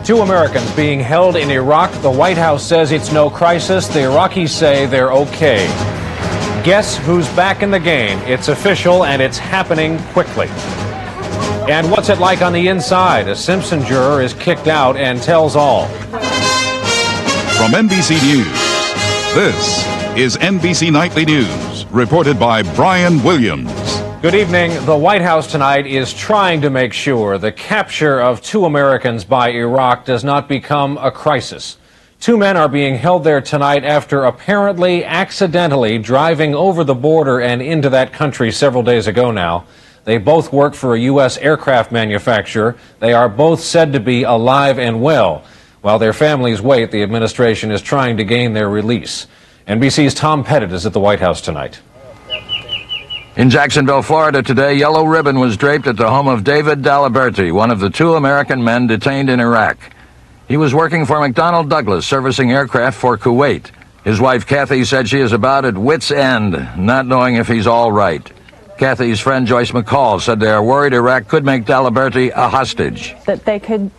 Two Americans being held in Iraq. The White House says it's no crisis. The Iraqis say they're okay. Guess who's back in the game? It's official, and it's happening quickly. And what's it like on the inside? A Simpson juror is kicked out and tells all. From NBC News, this is NBC Nightly News, reported by Brian Williams. Good evening. The White House tonight is trying to make sure the capture of two Americans by Iraq does not become a crisis. Two men are being held there tonight after apparently accidentally driving over the border and into that country several days ago now. They both work for a U.S. aircraft manufacturer. They are both said to be alive and well. While their families wait, the administration is trying to gain their release. NBC's Tom Pettit is at the White House tonight. In Jacksonville, Florida today, yellow ribbon was draped at the home of David Daliberti, one of the two American men detained in Iraq. He was working for McDonnell Douglas, servicing aircraft for Kuwait. His wife, Kathy, said she is about at wit's end, not knowing if he's all right. Kathy's friend, Joyce McCall, said they are worried Iraq could make Daliberti a hostage. That they could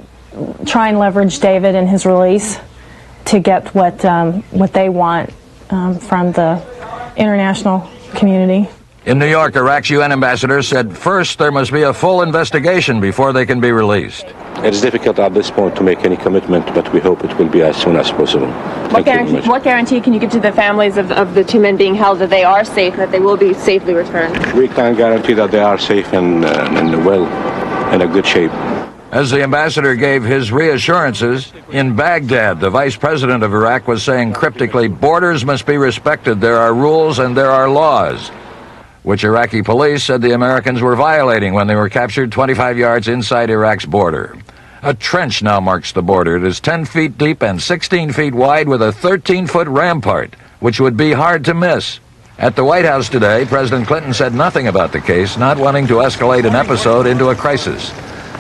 try and leverage David and his release to get what they want from the international community. In New York, Iraq's UN ambassador said first there must be a full investigation before they can be released. It's difficult at this point to make any commitment, but we hope it will be as soon as possible. What guarantee can you give to the families of the two men being held that they are safe, that they will be safely returned? We can guarantee that they are safe and well, in a good shape. As the ambassador gave his reassurances, in Baghdad, the vice president of Iraq was saying cryptically, borders must be respected, there are rules and there are laws, which Iraqi police said the Americans were violating when they were captured 25 yards inside Iraq's border. A trench now marks the border. It is 10 feet deep and 16 feet wide with a 13-foot rampart, which would be hard to miss. At the White House today, President Clinton said nothing about the case, not wanting to escalate an episode into a crisis,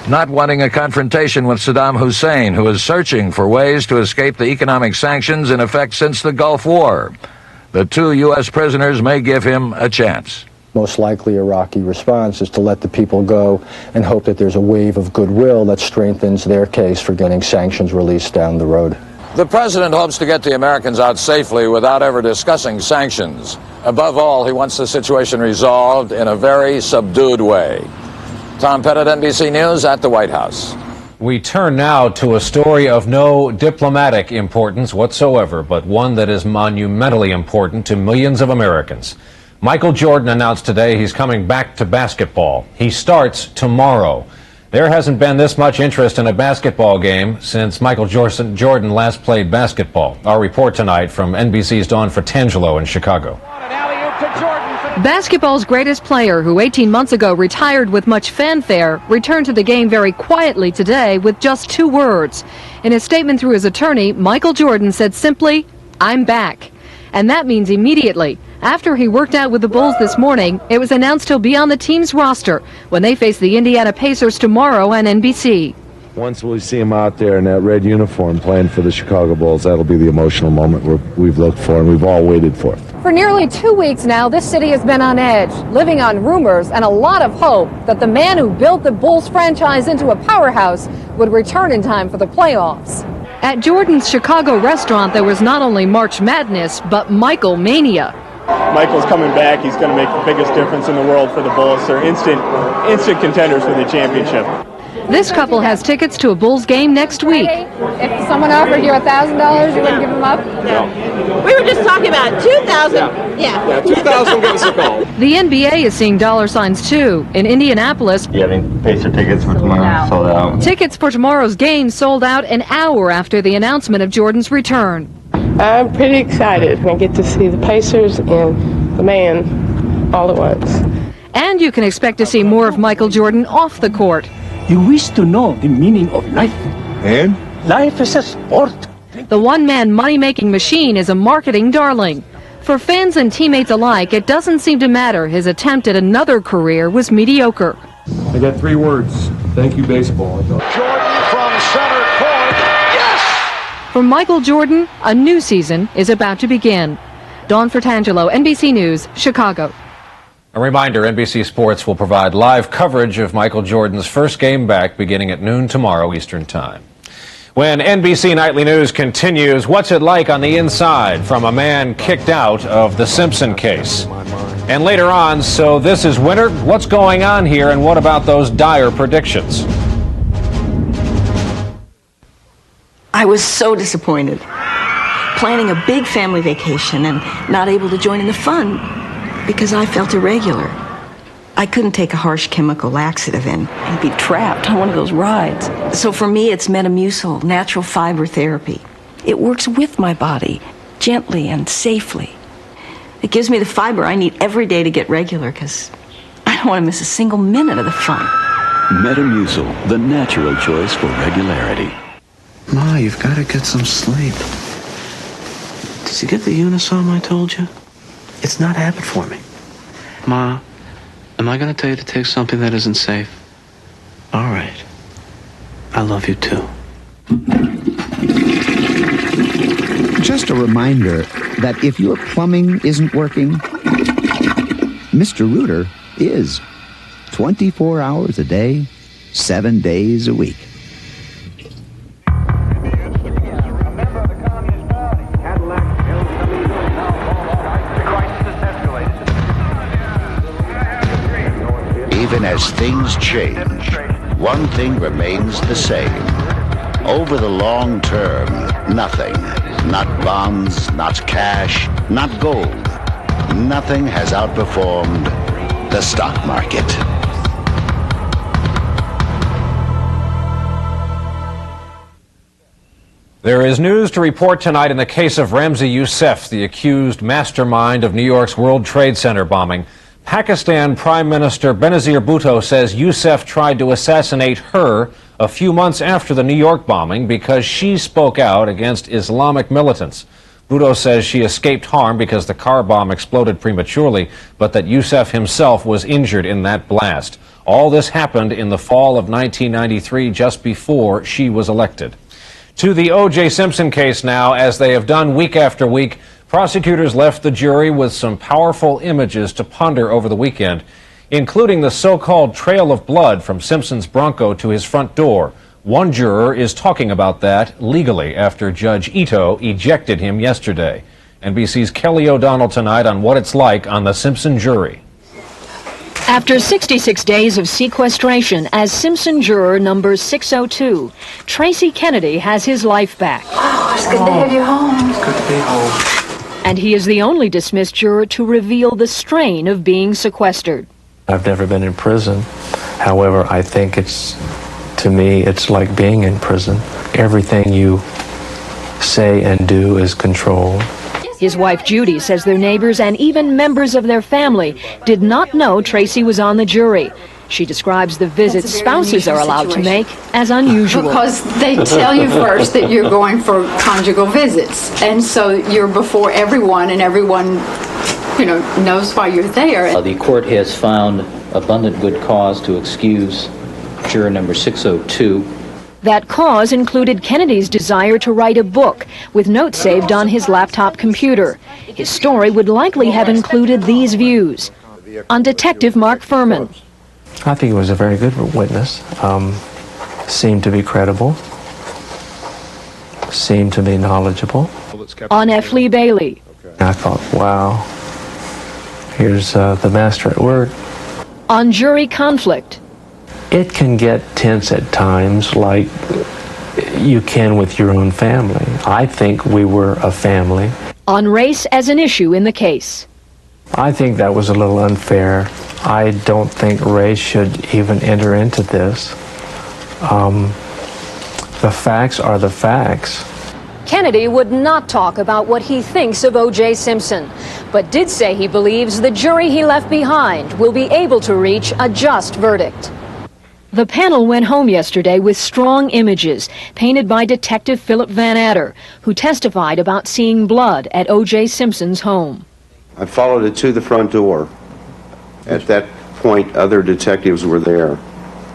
not wanting a confrontation with Saddam Hussein, who is searching for ways to escape the economic sanctions in effect since the Gulf War. The two U.S. prisoners may give him a chance. Most likely Iraqi response is to let the people go and hope that there's a wave of goodwill that strengthens their case for getting sanctions released down the road. The president hopes to get the Americans out safely without ever discussing sanctions. Above all, he wants the situation resolved in a very subdued way. Tom Pettit, NBC News at the White House. We turn now to a story of no diplomatic importance whatsoever, but one that is monumentally important to millions of Americans. Michael Jordan announced today he's coming back to basketball. He starts tomorrow. There hasn't been this much interest in a basketball game since Michael Jordan last played basketball. Our report tonight from NBC's Dawn Fratangelo in Chicago. Basketball's greatest player, who 18 months ago retired with much fanfare, returned to the game very quietly today with just 2 words. In a statement through his attorney, Michael Jordan said simply, "I'm back." And that means immediately. After he worked out with the Bulls this morning, it was announced he'll be on the team's roster when they face the Indiana Pacers tomorrow on NBC. Once we see him out there in that red uniform playing for the Chicago Bulls, that'll be the emotional moment we've looked for and we've all waited for. For nearly 2 weeks now, this city has been on edge, living on rumors and a lot of hope that the man who built the Bulls franchise into a powerhouse would return in time for the playoffs. At Jordan's Chicago restaurant, there was not only March Madness, but Michael Mania. Michael's coming back. He's going to make the biggest difference in the world for the Bulls. They're instant contenders for the championship. This couple has tickets to a Bulls game next week. If someone offered you $1,000, you wouldn't give them up? No. We were just talking about $2,000. Yeah, $2,000 gets a call. The NBA is seeing dollar signs too. In Indianapolis, you have any Pacer tickets for tomorrow? Sold out. Tickets for tomorrow's game sold out an hour after the announcement of Jordan's return. I'm pretty excited. I get to see the Pacers and the man all at once. And you can expect to see more of Michael Jordan off the court. You wish to know the meaning of life. And? Life is a sport. The one-man money-making machine is a marketing darling. For fans and teammates alike, it doesn't seem to matter his attempt at another career was mediocre. I got 3 words. Thank you, baseball. Jordan from center court. Yes! For Michael Jordan, a new season is about to begin. Dawn Fratangelo, NBC News, Chicago. A reminder, NBC Sports will provide live coverage of Michael Jordan's first game back beginning at noon tomorrow Eastern Time. When NBC Nightly News continues, what's it like on the inside from a man kicked out of the Simpson case? And later on, so this is winter, what's going on here and what about those dire predictions? I was so disappointed. Planning a big family vacation and not able to join in the fun because I felt irregular. I couldn't take a harsh chemical laxative in and be trapped on one of those rides. So for me, it's Metamucil, natural fiber therapy. It works with my body, gently and safely. It gives me the fiber I need every day to get regular because I don't want to miss a single minute of the fun. Metamucil, the natural choice for regularity. Ma, you've got to get some sleep. Did you get the Unisom I told you? It's not a habit for me. Ma, am I going to tell you to take something that isn't safe? All right. I love you too. Just a reminder that if your plumbing isn't working, Mr. Rooter is. 24 hours a day, 7 days a week. Even as things change, one thing remains the same. Over the long term, nothing, not bonds, not cash, not gold, nothing has outperformed the stock market. There is news to report tonight in the case of Ramzi Youssef, the accused mastermind of New York's World Trade Center bombing. Pakistan Prime Minister Benazir Bhutto says Youssef tried to assassinate her a few months after the New York bombing because she spoke out against Islamic militants. Bhutto says she escaped harm because the car bomb exploded prematurely, but that Youssef himself was injured in that blast. All this happened in the fall of 1993, just before she was elected. To the O.J. Simpson case now, as they have done week after week, prosecutors left the jury with some powerful images to ponder over the weekend, including the so-called trail of blood from Simpson's Bronco to his front door. One juror is talking about that legally after Judge Ito ejected him yesterday. NBC's Kelly O'Donnell tonight on what it's like on the Simpson jury. After 66 days of sequestration as Simpson juror number 602, Tracy Kennedy has his life back. Oh, it's good to have you home. It's good to be home. And he is the only dismissed juror to reveal the strain of being sequestered. I've never been in prison. However, I think to me, it's like being in prison. Everything you say and do is controlled. His wife Judy says their neighbors and even members of their family did not know Tracy was on the jury. She describes the visits spouses are allowed to make as unusual. Because they tell you first that you're going for conjugal visits. And so you're before everyone, and everyone, knows why you're there. The court has found abundant good cause to excuse juror number 602. That cause included Kennedy's desire to write a book with notes saved on his laptop computer. His story would likely have included these views. On Detective Mark Furman. I think he was a very good witness. Seemed to be credible. Seemed to be knowledgeable. On F. Lee Bailey. I thought, wow, here's the master at work. On jury conflict. It can get tense at times, like you can with your own family. I think we were a family. On race as an issue in the case. I think that was a little unfair. I don't think race should even enter into this. The facts are the facts. Kennedy would not talk about what he thinks of O.J. Simpson, but did say he believes the jury he left behind will be able to reach a just verdict. The panel went home yesterday with strong images painted by Detective Philip Van Adder, who testified about seeing blood at O.J. Simpson's home. I followed it to the front door. At that point, other detectives were there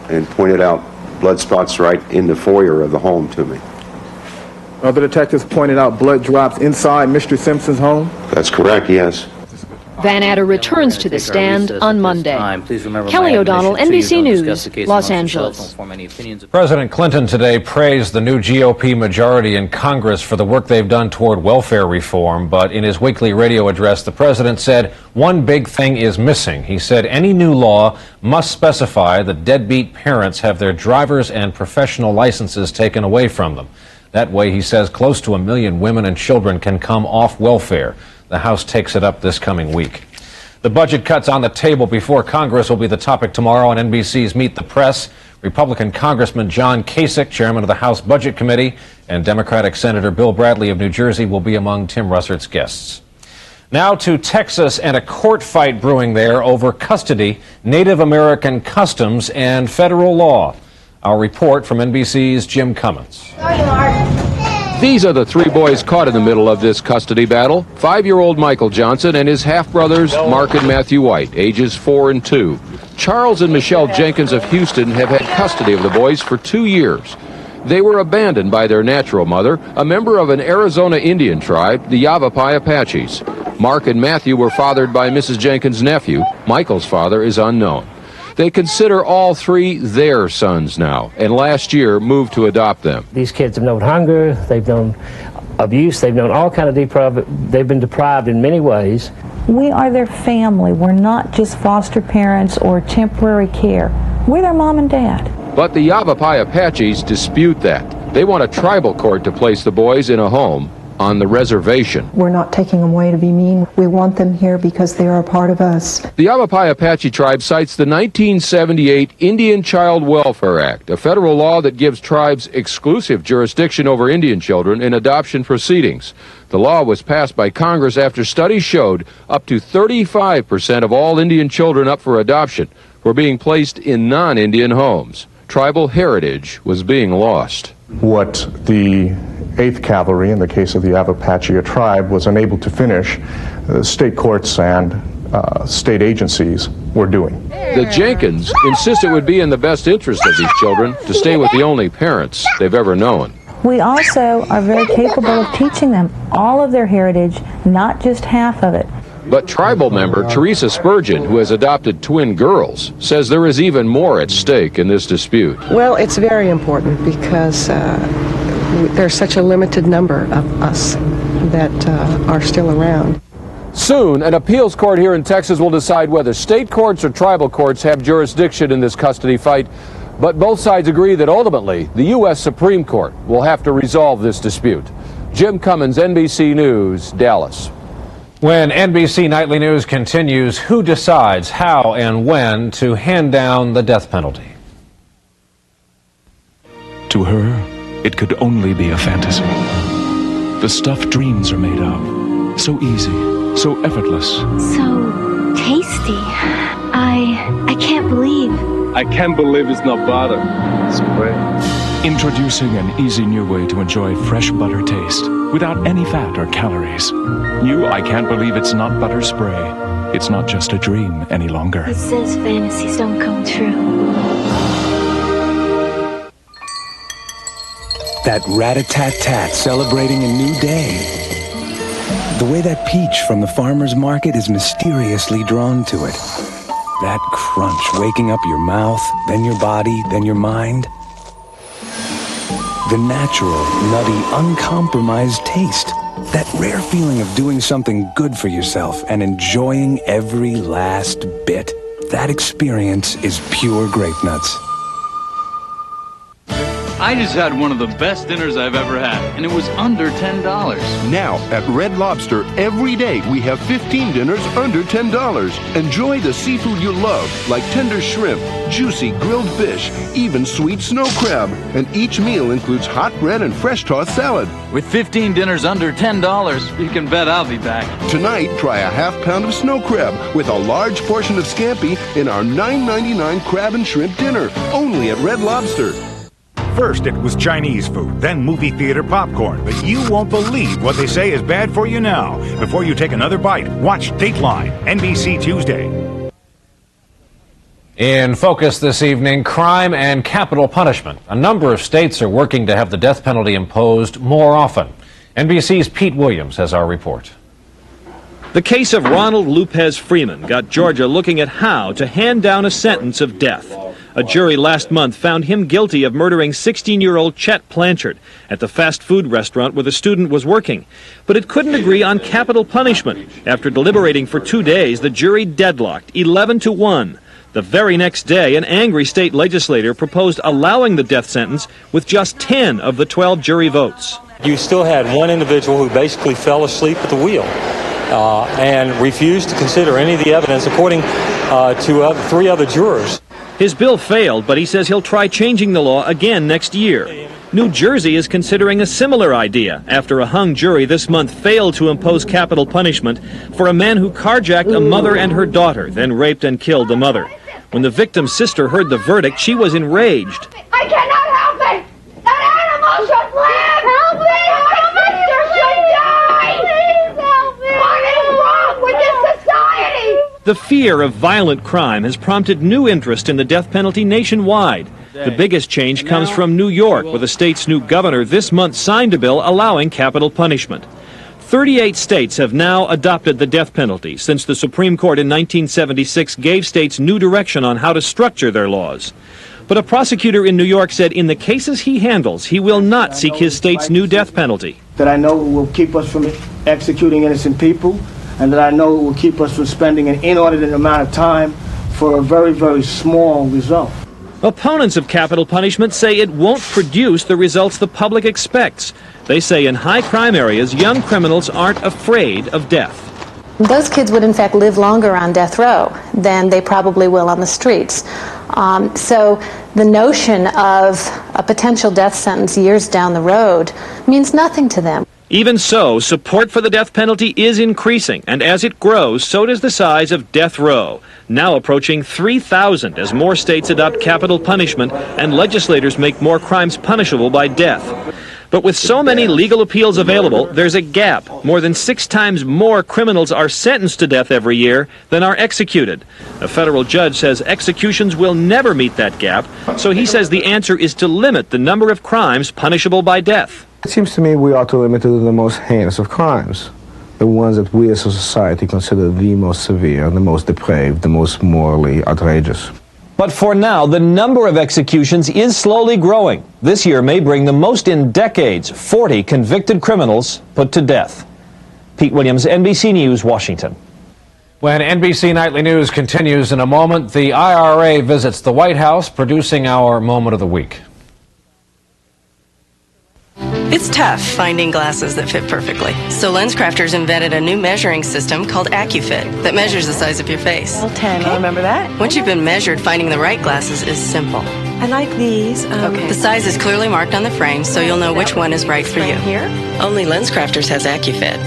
and pointed out blood spots right in the foyer of the home to me. Other detectives pointed out blood drops inside Mr. Simpson's home? That's correct, yes. Van Adder returns to the stand on Monday. Kelly O'Donnell, NBC News, Los Angeles. President Clinton today praised the new GOP majority in Congress for the work they've done toward welfare reform, but in his weekly radio address, the president said one big thing is missing. He said any new law must specify that deadbeat parents have their driver's and professional licenses taken away from them. That way, he says, close to 1 million women and children can come off welfare. The House takes it up this coming week. The budget cuts on the table before Congress will be the topic tomorrow on NBC's Meet the Press. Republican Congressman John Kasich, chairman of the House Budget Committee, and Democratic Senator Bill Bradley of New Jersey will be among Tim Russert's guests. Now to Texas and a court fight brewing there over custody, Native American customs, and federal law. Our report from NBC's Jim Cummins. These are the three boys caught in the middle of this custody battle. 5-year-old Michael Johnson and his half-brothers, Mark and Matthew White, ages 4 and 2. Charles and Michelle Jenkins of Houston have had custody of the boys for 2 years. They were abandoned by their natural mother, a member of an Arizona Indian tribe, the Yavapai Apaches. Mark and Matthew were fathered by Mrs. Jenkins' nephew. Michael's father is unknown. They consider all three their sons now, and last year moved to adopt them. These kids have known hunger, they've known abuse, they've known all kind of they've been deprived in many ways. We are their family. We're not just foster parents or temporary care. We're their mom and dad. But the Yavapai Apaches dispute that. They want a tribal court to place the boys in a home on the reservation. We're not taking them away to be mean. We want them here because they are a part of us. The Yavapai Apache tribe cites the 1978 Indian Child Welfare Act, a federal law that gives tribes exclusive jurisdiction over Indian children in adoption proceedings. The law was passed by Congress after studies showed up to 35% of all Indian children up for adoption were being placed in non-Indian homes. Tribal heritage was being lost. What the 8th Cavalry, in the case of the Yavapai tribe, was unable to finish, state courts and state agencies were doing. The Jenkins insist it would be in the best interest of these children to stay with the only parents they've ever known. We also are very capable of teaching them all of their heritage, not just half of it. But tribal member Teresa Spurgeon, who has adopted twin girls, says there is even more at stake in this dispute. Well, it's very important because there's such a limited number of us that are still around. Soon, an appeals court here in Texas will decide whether state courts or tribal courts have jurisdiction in this custody fight. But both sides agree that ultimately the U.S. Supreme Court will have to resolve this dispute. Jim Cummins, NBC News, Dallas. When NBC Nightly News continues, who decides how and when to hand down the death penalty? To her, it could only be a fantasy. The stuff dreams are made of. So easy, so effortless. So tasty. I can't believe. I can't believe it's not butter. Spray. Introducing an easy new way to enjoy fresh butter taste without any fat or calories. New I Can't Believe It's Not Butter Spray. It's not just a dream any longer. It says fantasies don't come true. That rat-a-tat-tat celebrating a new day. The way that peach from the farmer's market is mysteriously drawn to it. That crunch waking up your mouth, then your body, then your mind. The natural, nutty, uncompromised taste. That rare feeling of doing something good for yourself and enjoying every last bit. That experience is pure grape nuts. I just had one of the best dinners I've ever had, and it was under $10. Now, at Red Lobster, every day we have 15 dinners under $10. Enjoy the seafood you love, like tender shrimp, juicy grilled fish, even sweet snow crab. And each meal includes hot bread and fresh tossed salad. With 15 dinners under $10, you can bet I'll be back. Tonight, try a half pound of snow crab with a large portion of scampi in our $9.99 crab and shrimp dinner, only at Red Lobster. First it was Chinese food, then movie theater popcorn. But you won't believe what they say is bad for you now. Before you take another bite, watch Dateline, NBC Tuesday. In focus this evening, crime and capital punishment. A number of states are working to have the death penalty imposed more often. NBC's Pete Williams has our report. The case of Ronald Lopez Freeman got Georgia looking at how to hand down a sentence of death. A jury last month found him guilty of murdering 16-year-old Chet Blanchard at the fast food restaurant where the student was working. But it couldn't agree on capital punishment. After deliberating for 2 days, the jury deadlocked 11-1. The very next day, an angry state legislator proposed allowing the death sentence with just 10 of the 12 jury votes. You still had one individual who basically fell asleep at the wheel and refused to consider any of the evidence, according to 3 other jurors. His bill failed, but he says he'll try changing the law again next year. New Jersey is considering a similar idea after a hung jury this month failed to impose capital punishment for a man who carjacked a mother and her daughter, then raped and killed the mother. When the victim's sister heard the verdict, she was enraged. I cannot help it! That animal should live! Help me! My sister should die! Please help me! What is wrong with this society? The fear of violent crime has prompted new interest in the death penalty nationwide. The biggest change comes from New York, where the state's new governor this month signed a bill allowing capital punishment. 38 states have now adopted the death penalty since the Supreme Court in 1976 gave states new direction on how to structure their laws. But a prosecutor in New York said in the cases he handles, he will not seek his state's new death penalty. That I know will keep us from executing innocent people, and that I know will keep us from spending an inordinate amount of time for a very, very small result. Opponents of capital punishment say it won't produce the results the public expects. They say in high crime areas, young criminals aren't afraid of death. Those kids would in fact live longer on death row than they probably will on the streets. So the notion of a potential death sentence years down the road means nothing to them. Even so, support for the death penalty is increasing, and as it grows, so does the size of death row, now approaching 3,000 as more states adopt capital punishment and legislators make more crimes punishable by death. But with so many legal appeals available, there's a gap. More than 6 times more criminals are sentenced to death every year than are executed. A federal judge says executions will never meet that gap, so he says the answer is to limit the number of crimes punishable by death. It seems to me we ought to limit it to the most heinous of crimes, the ones that we as a society consider the most severe, the most depraved, the most morally outrageous. But for now, the number of executions is slowly growing. This year may bring the most in decades, 40 convicted criminals put to death. Pete Williams, NBC News, Washington. When NBC Nightly News continues in a moment, the IRA visits the White House, producing our Moment of the Week. It's tough finding glasses that fit perfectly. So LensCrafters invented a new measuring system called AccuFit that measures the size of your face. Well, 10, I'll remember that. Once you've been measured, finding the right glasses is simple. I like these. The size is clearly marked on the frame, so you'll know which one is right for you. Here? Only LensCrafters has AccuFit.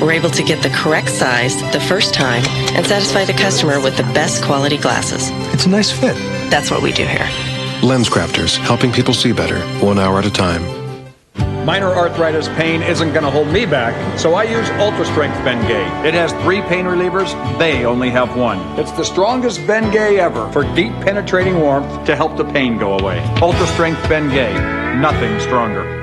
We're able to get the correct size the first time and satisfy the customer with the best quality glasses. It's a nice fit. That's what we do here. LensCrafters, helping people see better, 1 hour at a time. Minor arthritis pain isn't going to hold me back, so I use Ultra Strength Bengay. It has 3 pain relievers, they only have 1. It's the strongest Bengay ever for deep penetrating warmth to help the pain go away. Ultra Strength Bengay, nothing stronger.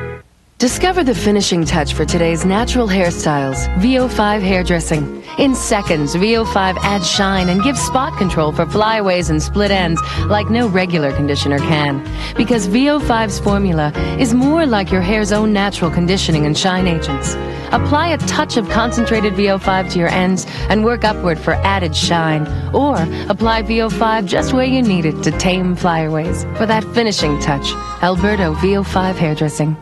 Discover the finishing touch for today's natural hairstyles, VO5 hairdressing. In seconds, VO5 adds shine and gives spot control for flyaways and split ends like no regular conditioner can. Because VO5's formula is more like your hair's own natural conditioning and shine agents. Apply a touch of concentrated VO5 to your ends and work upward for added shine. Or apply VO5 just where you need it to tame flyaways. For that finishing touch, Alberto VO5 Hairdressing.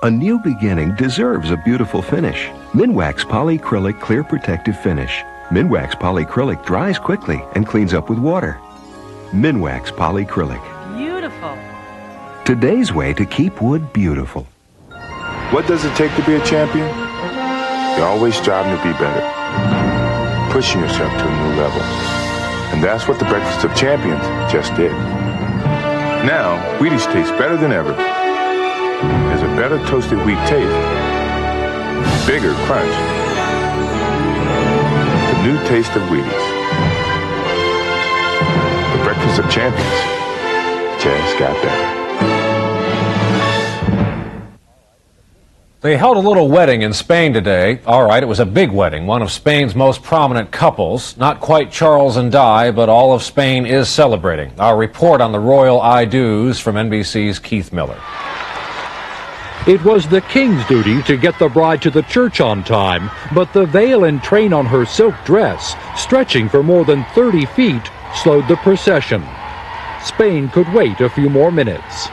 A new beginning deserves a beautiful finish. Minwax Polycrylic Clear Protective Finish. Minwax Polycrylic dries quickly and cleans up with water. Minwax Polycrylic. Beautiful. Today's way to keep wood beautiful. What does it take to be a champion? You're always striving to be better, pushing yourself to a new level. And that's what the Breakfast of Champions just did. Now, Wheaties tastes better than ever. There's a better toasted wheat taste, bigger crunch. The new taste of Wheaties. The Breakfast of Champions just got better. They held a little wedding in Spain today. All right, it was a big wedding, one of Spain's most prominent couples. Not quite Charles and Di, but all of Spain is celebrating. Our report on the royal I-dos from NBC's Keith Miller. It was the king's duty to get the bride to the church on time, but the veil and train on her silk dress, stretching for more than 30 feet, slowed the procession. Spain could wait a few more minutes.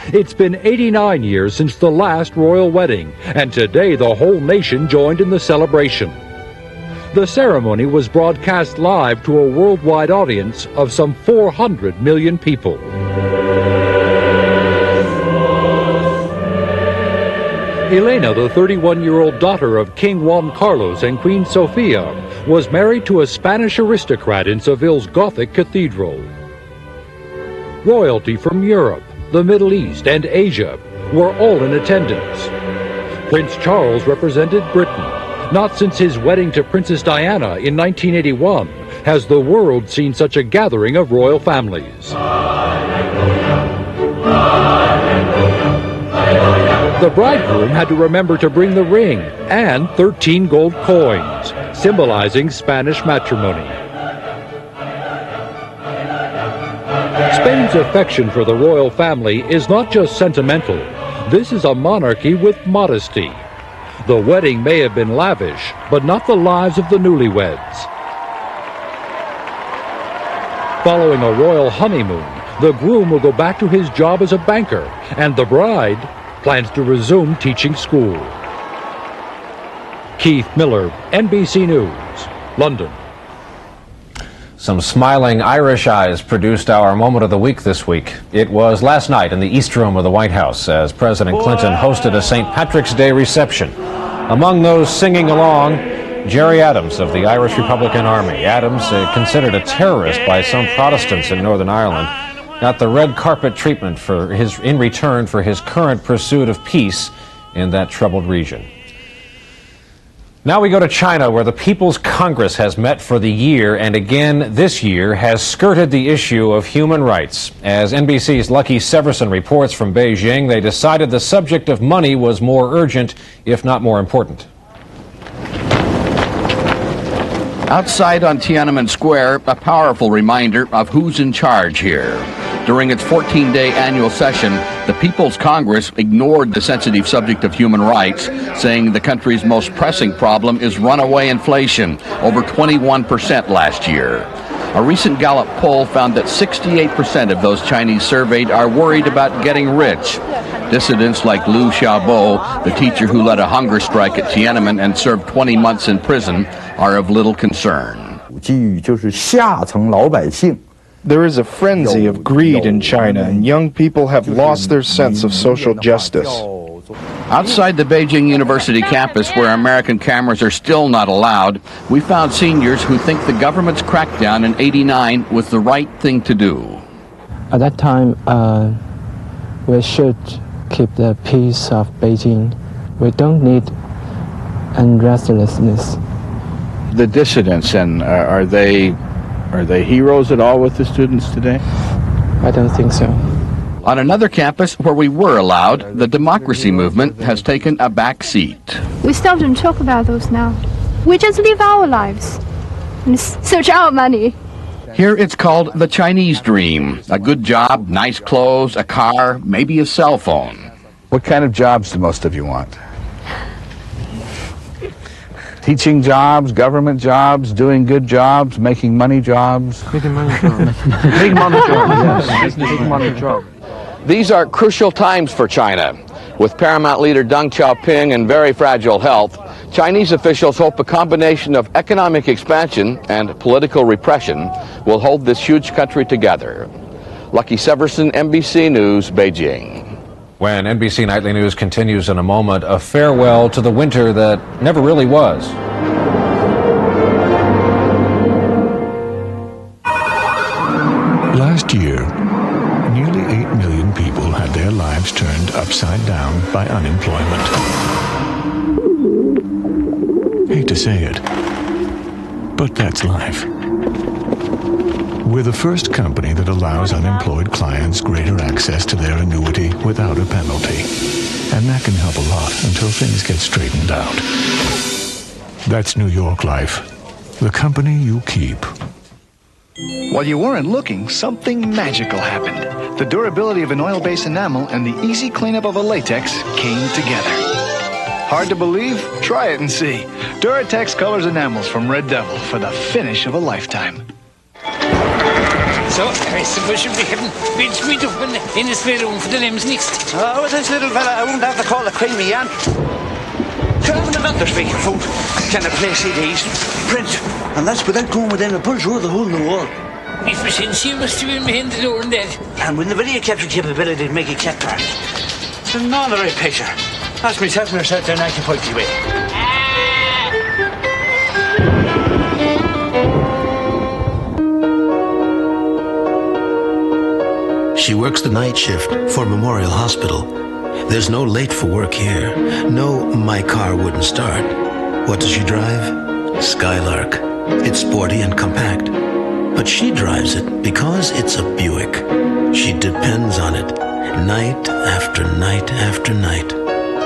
It's been 89 years since the last royal wedding, and today the whole nation joined in the celebration. The ceremony was broadcast live to a worldwide audience of some 400 million people. Elena, the 31-year-old daughter of King Juan Carlos and Queen Sofia, was married to a Spanish aristocrat in Seville's Gothic cathedral. Royalty from Europe, the Middle East, and Asia were all in attendance. Prince Charles represented Britain. Not since his wedding to Princess Diana in 1981 has the world seen such a gathering of royal families. The bridegroom had to remember to bring the ring and 13 gold coins, symbolizing Spanish matrimony. Spain's affection for the royal family is not just sentimental. This is a monarchy with modesty. The wedding may have been lavish, but not the lives of the newlyweds. Following a royal honeymoon, the groom will go back to his job as a banker, and the bride plans to resume teaching school. Keith Miller, NBC News, London. Some smiling Irish eyes produced our moment of the week this week. It was last night in the East Room of the White House as President Clinton hosted a St. Patrick's Day reception. Among those singing along, Jerry Adams of the Irish Republican Army. Adams, considered a terrorist by some Protestants in Northern Ireland, got the red carpet treatment in return for his current pursuit of peace in that troubled region. Now we go to China, where the People's Congress has met for the year and again this year has skirted the issue of human rights. As NBC's Lucky Severson reports from Beijing, they decided the subject of money was more urgent, if not more important. Outside on Tiananmen Square, a powerful reminder of who's in charge here. During its 14-day annual session, the People's Congress ignored the sensitive subject of human rights, saying the country's most pressing problem is runaway inflation, over 21% last year. A recent Gallup poll found that 68% of those Chinese surveyed are worried about getting rich. Dissidents like Liu Xiaobo, the teacher who led a hunger strike at Tiananmen and served 20 months in prison, are of little concern. There is a frenzy of greed in China, and young people have lost their sense of social justice. Outside the Beijing University campus, where American cameras are still not allowed, we found seniors who think the government's crackdown in '89 was the right thing to do. At that time, we should keep the peace of Beijing. We don't need unrestlessness. The dissidents, and are they heroes at all with the students today? I don't think so. On another campus where we were allowed, the democracy movement has taken a back seat. We still don't talk about those now. We just live our lives and search our money. Here it's called the Chinese dream. A good job, nice clothes, a car, maybe a cell phone. What kind of jobs do most of you want? Teaching jobs, government jobs, doing good jobs, making money jobs? Making money jobs. Big money jobs, yes. Big money jobs. These are crucial times for China. With paramount leader Deng Xiaoping in very fragile health, Chinese officials hope a combination of economic expansion and political repression will hold this huge country together. Lucky Severson, NBC News, Beijing. When NBC Nightly News continues in a moment, a farewell to the winter that never really was. Last year, nearly 8 million people had their lives turned upside down by unemployment. Hate to say it, but that's life. We're the first company that allows unemployed clients greater access to their annuity without a penalty. And that can help a lot until things get straightened out. That's New York Life, the company you keep. While you weren't looking, something magical happened. The durability of an oil-based enamel and the easy cleanup of a latex came together. Hard to believe? Try it and see. Duratex Colors Enamels from Red Devil for the finish of a lifetime. So, I suppose you'll be having beds meet up in this bedroom for the names next. Oh, with this little fella, I won't have to call a creamy Jan. Having another speakerphone. Can I play CDs? Print. And that's without going within a push or the hole in the wall. If we since you must have been behind the door and that. And when the video capture capability to make it clip back. It's not the right picture. That's me setting herself down 95 away. She works the night shift for Memorial Hospital. There's no late for work here. No, my car wouldn't start. What does she drive? Skylark. It's sporty and compact. But she drives it because it's a Buick. She depends on it, night after night after night.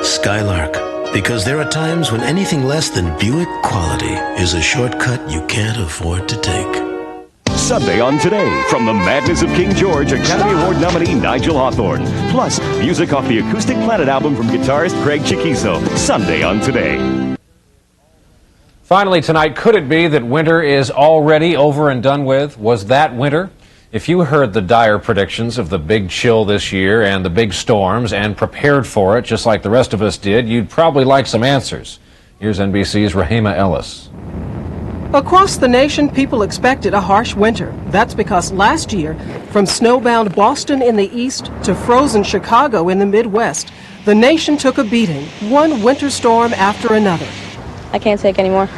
Skylark. Because there are times when anything less than Buick quality is a shortcut you can't afford to take. Sunday on Today, from the madness of King George, Academy Award nominee Nigel Hawthorne. Plus, music off the Acoustic Planet album from guitarist Craig Chiquiso. Sunday on Today. Finally tonight, could it be that winter is already over and done with? Was that winter? If you heard the dire predictions of the big chill this year and the big storms and prepared for it, just like the rest of us did, you'd probably like some answers. Here's NBC's Rahima Ellis. Across the nation, people expected a harsh winter. That's because last year, from snowbound Boston in the east to frozen Chicago in the Midwest, the nation took a beating, one winter storm after another. I can't take any more.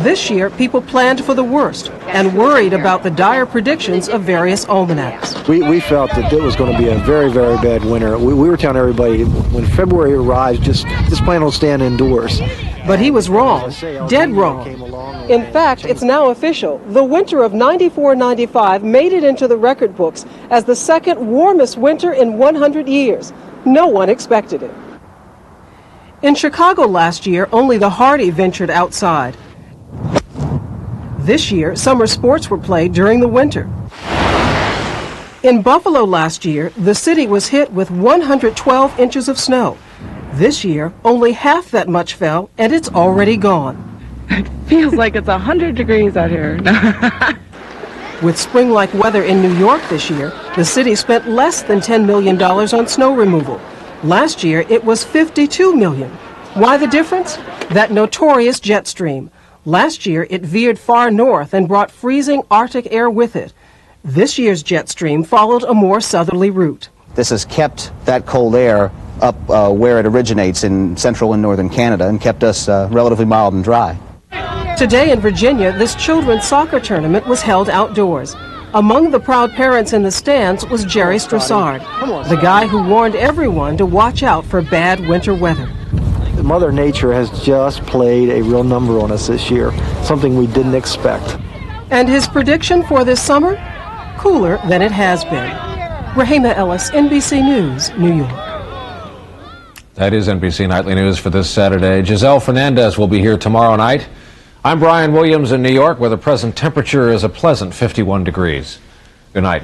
This year, people planned for the worst and worried about the dire predictions of various almanacs. We felt that it was going to be a very, very bad winter. We were telling everybody, when February arrives, just plan on staying indoors. But he was wrong, dead wrong. In fact, it's now official. The winter of 94-95 made it into the record books as the second warmest winter in 100 years. No one expected it. In Chicago last year, only the hardy ventured outside. This year, summer sports were played during the winter. In Buffalo last year, the city was hit with 112 inches of snow. This year, only half that much fell, and it's already gone. It feels like it's 100 degrees out here. With spring-like weather in New York this year, the city spent less than $10 million on snow removal. Last year, it was $52 million. Why the difference? That notorious jet stream. Last year, it veered far north and brought freezing Arctic air with it. This year's jet stream followed a more southerly route. This has kept that cold air up where it originates in central and northern Canada and kept us relatively mild and dry. Today in Virginia, this children's soccer tournament was held outdoors. Among the proud parents in the stands was Jerry Strassard, the guy who warned everyone to watch out for bad winter weather. Mother Nature has just played a real number on us this year, something we didn't expect. And his prediction for this summer? Cooler than it has been. Rahima Ellis, NBC News, New York. That is NBC Nightly News for this Saturday. Giselle Fernandez will be here tomorrow night. I'm Brian Williams in New York, where the present temperature is a pleasant 51 degrees. Good night.